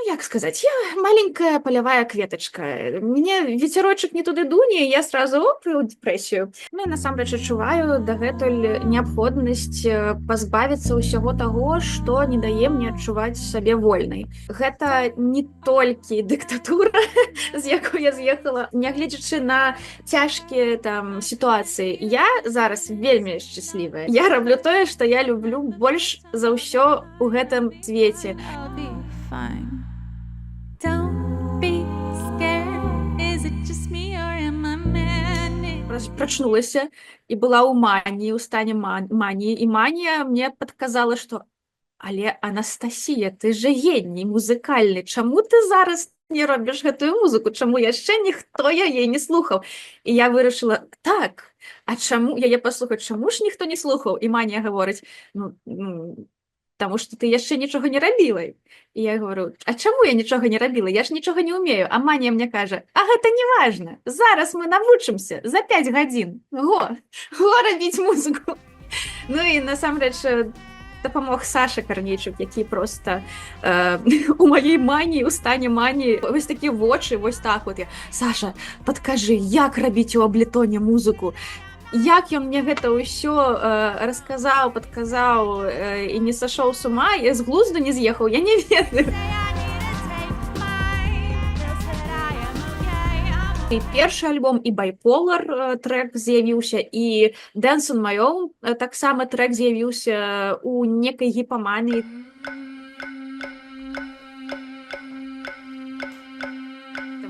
як сказать, я маленькая полевая кветочка. Мне ветерочек не туды дуне, і я сразу оп, і ў дэпрэсію. Ну і насамрэч адчуваю дагэтуль неабходнасць пазбавіцца ўсяго таго, што не дае мне адчуваць сабе вольнай. Гэта не толькі дыктатура, з якой я з'ехала, нягледзячы на цяжкія там сітуацыі. Я зараз вельмі шчаслівая. Я раблю тое, што я люблю больш за ўсё ў гэтым свеце. Fine. Don't be scared. Is it just me or am I manic? Прачнулася і была ў маніі, у стане маніі. І манія мне падказала, што але Анастасія, ты же геній музыкальны. Чаму ты зараз не робіш гэтую музыку? Чаму яшчэ ніхто яе не слухаў? І я вырашыла, так, а чаму яе паслухаць? Чаму ж ніхто не слухаў? І манія гаворыць, таму што ты яшчэ нічога не рабіла. І я говорю, а чаму я нічога не рабіла? Я ж нічога не ўмею. А манія мне кажа, а гэта не важна. Зараз мы навучымся за 5 гадзін. Го рабіць музыку. Ну і насамрэч дапамог Саша Карнейчук, які проста у маёй маніі, у стане маніі, вось такі вочы, вось так вот. Саша, падкажы, як рабіць у Аблетоне музыку? Як ён мне гэта ўсё расказаў, падказаў і не сашоў з ума, я з глузду не з'ехаў, я не ведаю. І першы альбом, і Bipolar трэк з'явіўся, і Dance on My Own таксама трэк з'явіўся у некай гіпаманіі.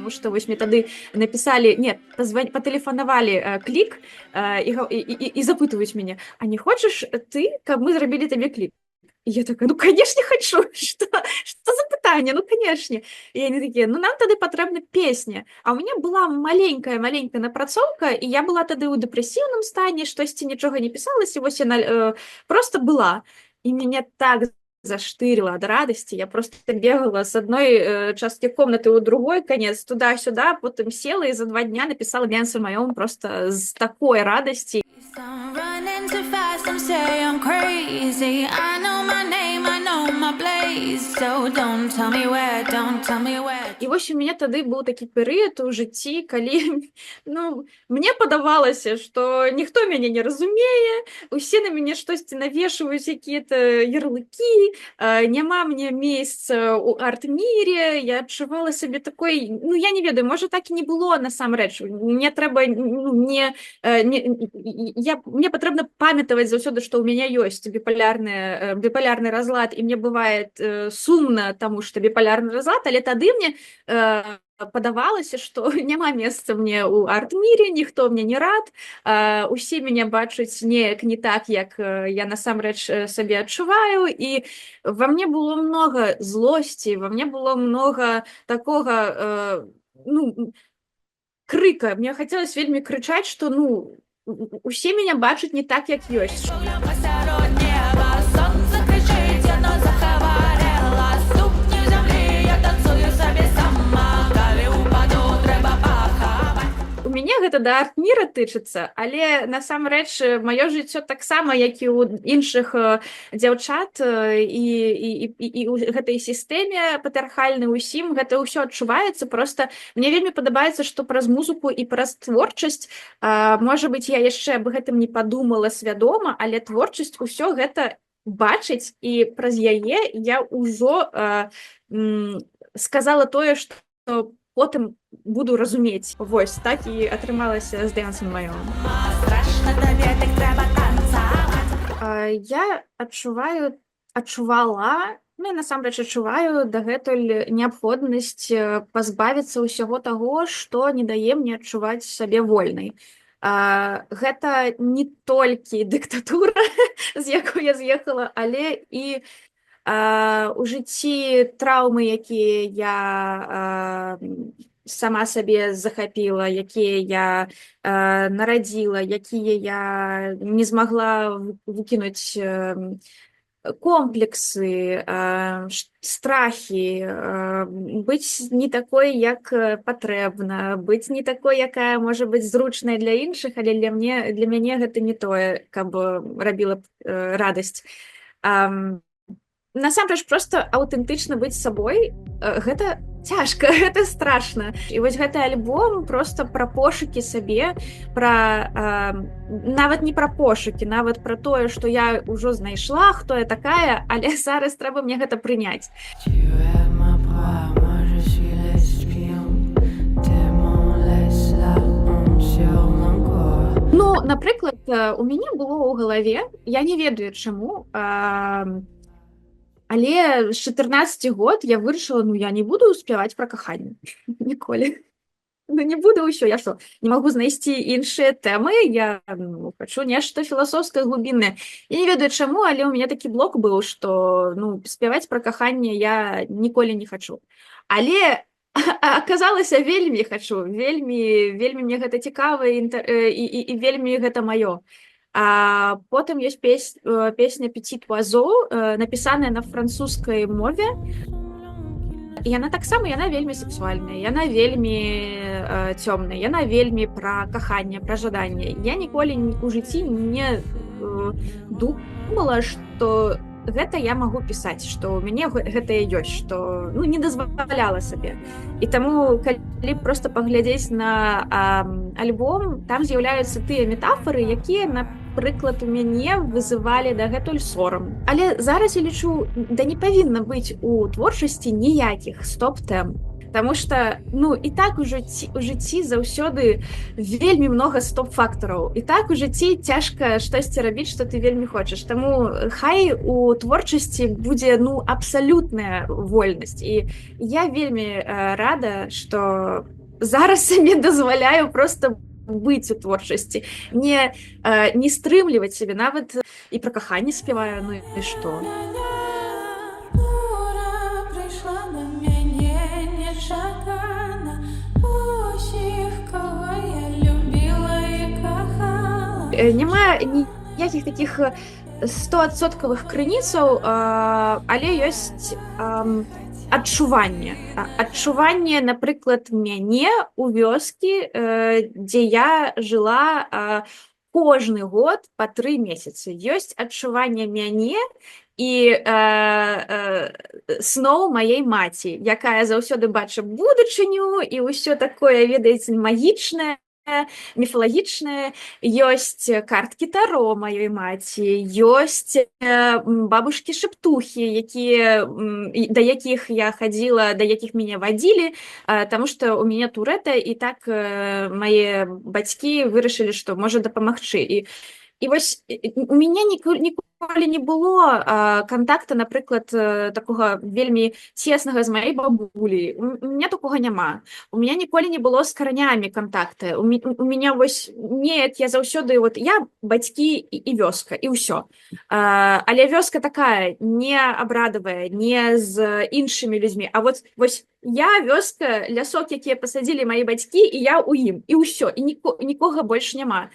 Што вось мне тады напісалі, не, патэлефанавалі клік і запытваюць мяне, а не хочаш ты, каб мы зрабілі табе кліп? І я такая, канешне хочу, што за пытанне, канешне. І яны такія, нам тады патрэбна песня. А ў мяне была маленькая напрацоўка, і я была тады ў дэпрэсіўным стане, штосьці нічога не пісалася, вось яна просто была. І мяне так заштырила ад радасці, я просто бегала з адной часткі комнаты ў другой канец, туда-сюда, потым села і за 2 дня напісала Dance on My Own просто з такой радасці. І вось у мяне тады быў такі перыяд у жыцці, калі мне падавалася, што ніхто мяне не разумее, усе на мяне штосьці навешваюць якія-то ярлыкі, няма мне месца ў арт-міре, я адчувала сябе такой, я не ведаю, можа так і не было насамрэч, мне трэба мне патрэбна памятаваць заўсёды, што ў мяне ёсць біпалярны разлад, і мне бывае сумна таму, што біпалярны разлад, але тады мне падавалася, што няма месца мне ў арт-міре, ніхто мне не рад, усе мяне бачаць неяк не так, як я насамрэч сабе адчуваю, і во мне было много злосці, во мне было много такога, крыка, мне хацелася вельмі крычаць, што, усе мяне бачаць не так, як ёсць. У мяне гэта да арт-міра тычыцца, але насамрэч маё жыццё таксама, як і ў іншых дзяўчат і ў гэтай сістэме патрыархальнай усім, гэта ўсё адчуваецца, просто мне вельмі падабаецца, што праз музыку і праз творчасць, можа быць, я яшчэ аб гэтым не падумала свядома, але творчасць усё гэта бачыць, і праз яе я ўжо сказала тое, што потым буду разумець. Вось, так і атрымалася з Dance on My Own. Я адчувала, насамрэч адчуваю дагэтуль неабходнасць пазбавіцца ўсяго таго, што не дае мне адчуваць сабе вольнай. Гэта не толькі дыктатура, з якой я з'ехала, але і у жыцці траўмы, якія я сама сабе захапіла, якія я нарадзіла, якія я не змагла выкінуць, комплексы, страхі, быць не такой, як патрэбна, быць не такой, якая можа быць зручная для іншых, але для мяне гэта не тое, каб рабіла радасць. насамрэч проста аўтэнтычна быць сабой, гэта цяжка, гэта страшна. І вось гэты альбом проста пра пошукі сабе, нават не пра пошукі, нават пра тое, што я ўжо знайшла, хто я такая, але зараз трэба мне гэта прыняць. Ну, напрыклад, у мяне было ў галаве, я не ведаю чаму, але з 14 год я вырашыла, ну я не буду спяваць пра каханне ніколі. Ну не буду ўсё, я што, не магу знайсці іншыя тэмы, я хачу нешта філасофскае глубіннае. Я не ведаю чаму, але ў мяне такі блок быў, што спяваць пра каханне я ніколі не хачу. Але аказалася, вельмі хачу, вельмі мне гэта цікава і вельмі гэта маё. А потым ёсць песня Petit Oiseau, напісаная на французскай мове. Яна таксама, яна вельмі сексуальная, яна вельмі цёмная, яна вельмі пра каханне, пра жаданне. Я ніколі у жыцці не думала, што гэта я магу пісаць, што ў мяне гэтае ёсць, што не дазваляла сабе. І таму, калі проста паглядзець на альбом, там з'яўляюцца тыя метафоры, якія, напрыклад, у мяне вызывалі дагэтуль сорам. Але зараз я лічу, да не павінна быць у творчасці ніякіх стоп-тэм. Таму што, і так у жыцці заўсёды вельмі многа стоп-фактараў. І так у жыцці цяжка штосьці рабіць, што ты вельмі хочаш. Таму хай у творчасці будзе, абсалютная вольнасць. І я вельмі рада, што зараз сабе дазваляю проста быць у творчасці, не стрымліваць сябе, нават і пра каханне спяваю, і што. Няма ніякіх такіх 100% крыніцаў, але ёсць адчуванне. Адчуванне, напрыклад, мяне ў вёскі, дзе я жыла кожны год па 3 месяцы. Ёсць адчуванне мяне і сноў маей маці, якая заўсёды бачыць будучыню і ўсё такое, ведаеце, магічнае, міфалагічнае. Ёсць карткі таро маёй маці, ёсць бабушкі-шэптухі, да якіх я хадзіла, да якіх мяне вадзілі, таму што ў мяне турэта, і так мае бацькі вырашылі, што можа дапамагчы. І вось у мяне ніколі не было кантакта, напрыклад, такога вельмі цеснага з маёй бабулей. У мяне такога няма. У мяне ніколі не было з каранямі кантакта. У мяне вось неяк я заўсёды, я, бацькі і вёска, і ўсё. Але вёска такая не абрадавая, не з іншымі людзьмі. А вось я, вёска, лясок, якія пасадзілі мае бацькі, і я ў ім, і ўсё, і нікога больш няма.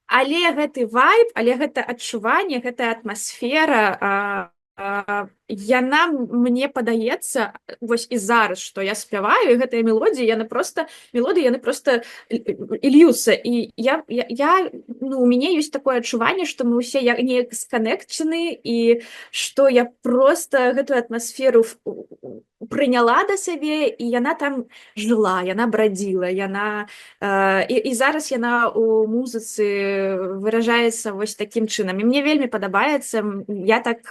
Але гэты вайб, але гэта адчуванне, гэтая атмасфера, яна мне падаецца, вось і зараз, што я спяваю, і гэтыя мелодыі, яны проста льюцца. І у мяне ёсць такое адчуванне, што мы ўсе неяк сканекчаны, і што я проста гэтую атмасферу прыняла да сябе, і яна там жыла, яна брадзіла, і зараз яна у музыцы выражаецца вось такім чынам. І мне вельмі падабаецца, я так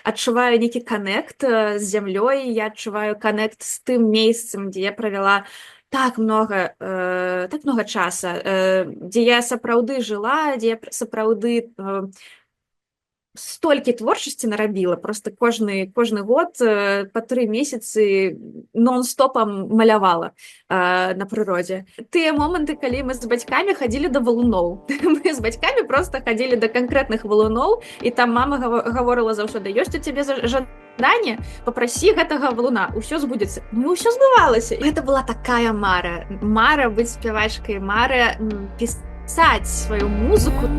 адчуваю нейкі канект з зямлёй, я адчуваю канект з тым месцам, дзе я правяла так много часа, дзе я сапраўды жыла, дзе я сапраўды столькі творчасці нарабіла, просто кожны год па 3 месяцы нон-стопам малявала на прыродзе. Тыя моманты, калі мы з бацькамі хадзілі да валуноў. Мы з бацькамі просто хадзілі да канкрэтных валуноў, і там мама гаворыла заўсёды: ёсць у цябе жаданне, папрасі гэтага валуна, усё збудзецца. Ну, ўсё збывалася. І гэта была такая мара. Мара быць спявачкай, мара пісаць сваю музыку.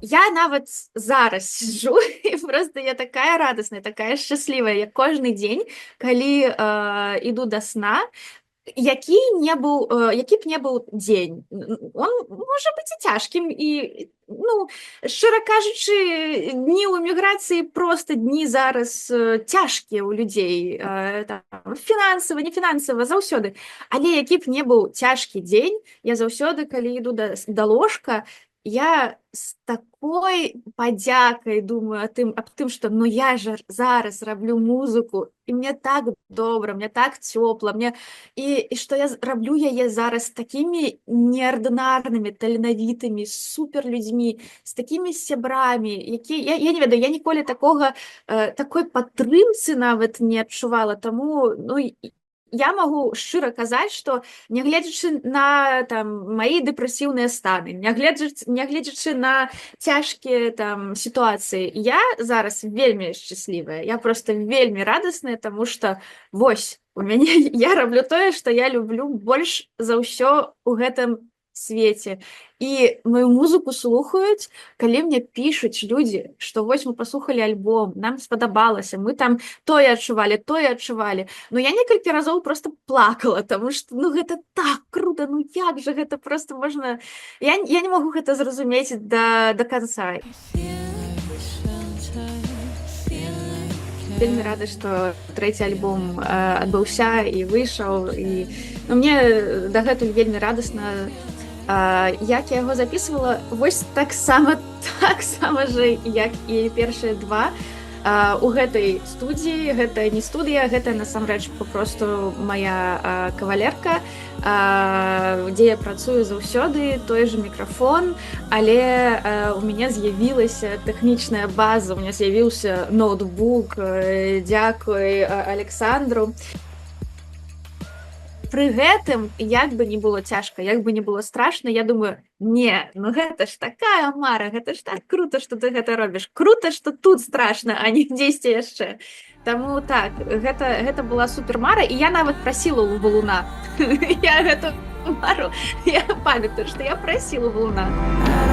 Я нават зараз сиджу, і просто я такая радасная, такая шчаслівая, як кожны дзень, калі іду да сна. які б не быў дзень, он можа быць і цяжкім, і, ну, шчыра кажучы, дні ў эміграцыі проста дні зараз цяжкія ў людзей, там, фінансава, не фінансава, заўсёды. Але які б не быў цяжкі дзень, я заўсёды, калі іду да ложка, я з такой падзякай думаю аб тым, што ну я ж зараз раблю музыку, і мне так добра, мне так цёпла, і што я раблю яе зараз з такімі неардынарнымі, таленавітымі, суперлюдзьмі, з такімі сябрамі, я не ведаю, я ніколі такой падтрымцы нават не адчувала, таму, ну, я магу шчыра казаць, што нягледзячы на там маі дэпрэсіўныя станы, нягледзячы на цяжкія там сітуацыі, я зараз вельмі шчаслівая, я проста вельмі радасная, таму што вось у мяне я раблю тое, што я люблю больш за ўсё ў гэтым свеце. І мою музыку слухаюць, калі мне пішуць людзі, што вось мы паслухалі альбом, нам спадабалася, мы там тое адчувалі. Ну я некалькі разоў проста плакала, таму што ну гэта так крута, ну як жа гэта проста можна... Я не магу гэта зразумець да канца. Вельмі рада, што трэці альбом адбыўся і выйшаў, і ну, мне дагэтуль вельмі радасна. Як я яго записывала, вось таксама же, як і першыя два, у гэтай студіі, гэта не студыя, гэта насамрэч папросту моя кавалерка, дзе я працую заўсёды, той же мікрафон, але у мяне з'явілася тэхнічная база, у мяне з'явіўся ноутбук, дзякуй Александру. Пры гэтым, як бы не было цяжка, як бы не было страшна, я думаю, не, ну гэта ж такая мара, гэта ж так крута, што ты гэта робіш. Крута, што тут страшна, а не дзесьці яшчэ. Таму так, гэта была супермара, і я нават прасіла ў валуна. Я гэту мару, я памятаю, што я прасіла ў валуна.